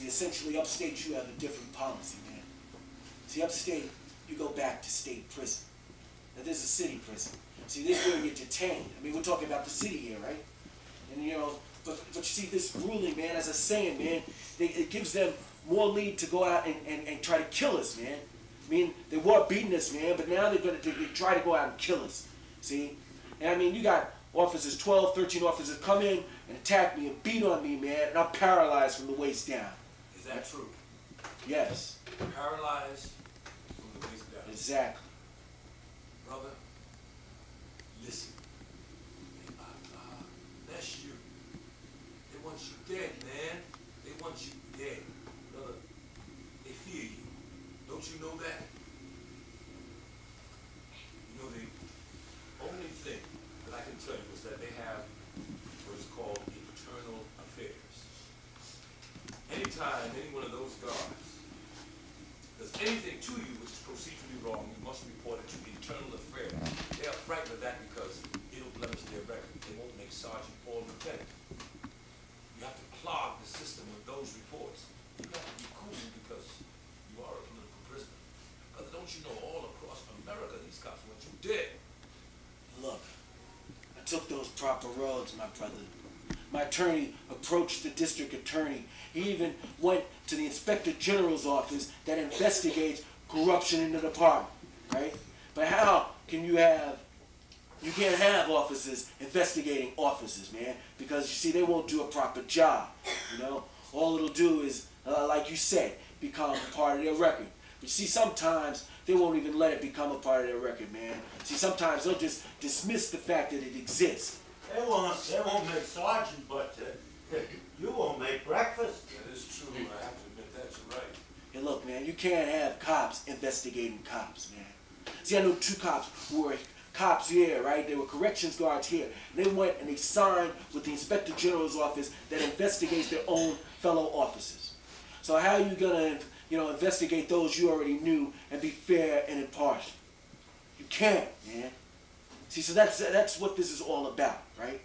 See, essentially, upstate, you have a different policy, man. See, upstate, you go back to state prison. Now, there's a city prison. See, this is where you're detained. I mean, we're talking about the city here, right? And, you know, but you see, this ruling, man, as I was saying, man, it gives them more lead to go out and try to kill us, man. I mean, they were beating us, man, but now they're going to try to go out and kill us, see? And, I mean, you got officers, 12, 13 officers come in and attack me and beat on me, man, and I'm paralyzed from the waist down. Is that true? Yes. Paralyzed from the waist down. Exactly. Brother, listen. That's you. They want you dead, man. They want you dead. Brother, they fear you. Don't you know that? You know, the only thing that I can tell you is that they have what is called internal affairs. Anytime any one of those guards does anything to you which is procedurally wrong, you must report it to internal affairs. They are frightened of that because it'll blemish their record. They won't make sergeant or lieutenant. You have to clog the system with those reports. You have to be cool because you are a political prisoner. Because don't you know, all across America, these cops want you dead. Look, I took those proper roads, my brother. My attorney approached the district attorney. He even went to the inspector general's office that investigates corruption in the department, right? But how can you can't have officers investigating officers, man, because you see, they won't do a proper job, you know? All it'll do is, like you said, become part of their record. But you see, sometimes they won't even let it become a part of their record, man. See, sometimes they'll just dismiss the fact that it exists. They won't make sergeant, but you won't make breakfast. That is true. I have to admit that. You're right. Hey, look, man, you can't have cops investigating cops, man. See, I know two cops who were cops here, right? They were corrections guards here. They went and they signed with the inspector general's office that investigates their own fellow officers. So how are you gonna, investigate those you already knew and be fair and impartial? You can't, man. See, so that's what this is all about, right?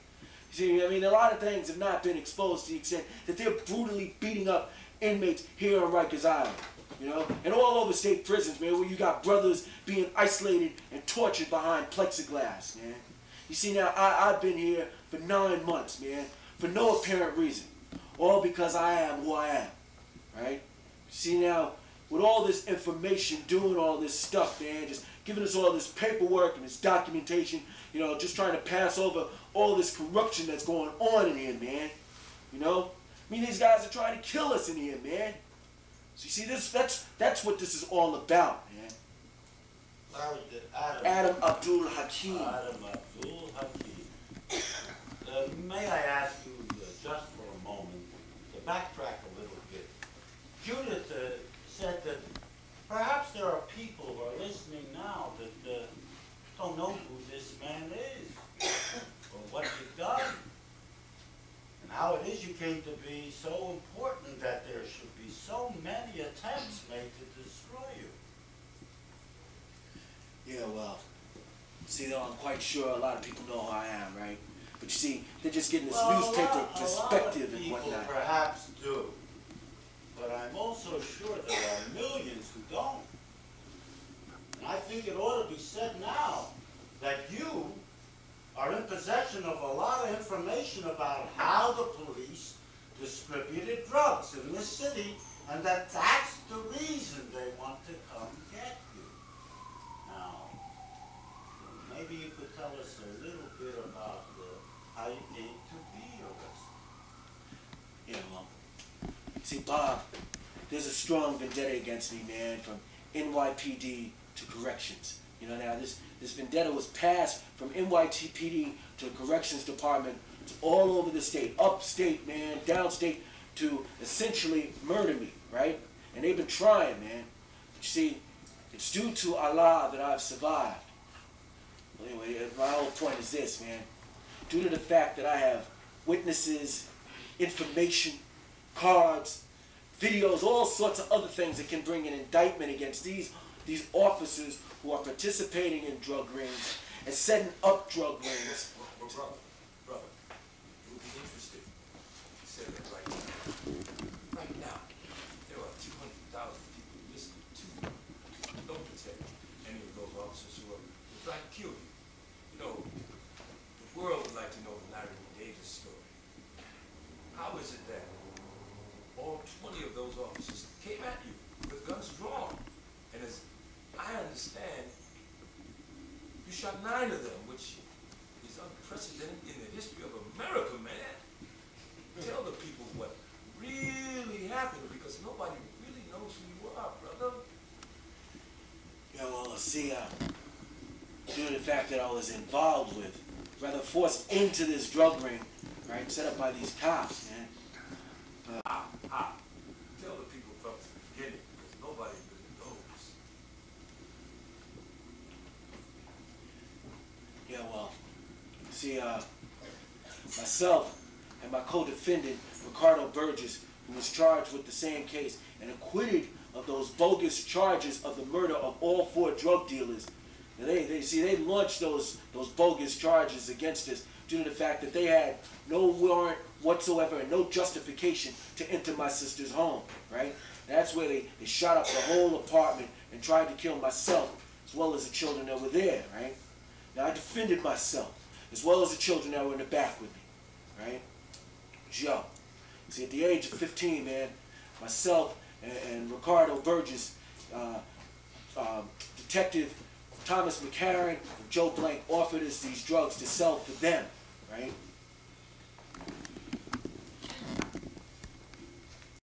See, I mean, a lot of things have not been exposed to the extent that they're brutally beating up inmates here on Rikers Island, and all over state prisons, man, where you got brothers being isolated and tortured behind plexiglass, man. You see, now, I've been here for 9 months, man, for no apparent reason, all because I am who I am, right? See, now, with all this information, doing all this stuff, man, just giving us all this paperwork and this documentation, just trying to pass over all this corruption that's going on in here, man. I mean, these guys are trying to kill us in here, man. So you see, that's what this is all about, man. Adam Abdul Hakim. Adam Abdul Hakim. May I ask you, just for a moment, to backtrack a little bit? Judith said that perhaps there are people who are listening now that don't know who this man is, or what he's done, and how it is you came to be so important that there should be so many attempts made to destroy you. Yeah, well, see, though, I'm quite sure a lot of people know who I am, right? But you see, they're just getting this newspaper perspective and whatnot. A lot of people perhaps do. But I'm also sure there are millions who don't. And I think it ought to be said now that you are in possession of a lot of information about how the police distributed drugs in this city, and that's the reason they want to come get you. Now, maybe you could tell us a little bit about how you came to be arrested. Yeah, well, see, Bob, there's a strong vendetta against me, man, from NYPD to corrections. Now this vendetta was passed from NYPD to the corrections department to all over the state, upstate, man, downstate, to essentially murder me, right? And they've been trying, man. But you see, it's due to Allah that I've survived. Well, anyway, my whole point is this, man. Due to the fact that I have witnesses, information, cards, videos, all sorts of other things that can bring an indictment against these officers who are participating in drug rings and setting up drug rings. Well, brother, it would be interesting if you said that right now. Right now. understand, you shot 9 of them, which is unprecedented in the history of America, man. Tell the people what really happened, because nobody really knows who you are, brother. Yeah, well, see, due to the fact that I was involved with, rather forced into this drug ring, right, set up by these cops, man. Tell the people from the beginning, because nobody really knows. Yeah, well, see, myself and my co-defendant, Ricardo Burgess, who was charged with the same case and acquitted of those bogus charges of the murder of all 4 drug dealers. Now they launched those bogus charges against us due to the fact that they had no warrant whatsoever and no justification to enter my sister's home, right? That's where they shot up the whole apartment and tried to kill myself as well as the children that were there, right? Now I defended myself as well as the children that were in the back with me, right? Yo, see, at the age of 15, man, myself and Ricardo Burgess, Detective Thomas McCarran and Joe Blank offered us these drugs to sell for them, right?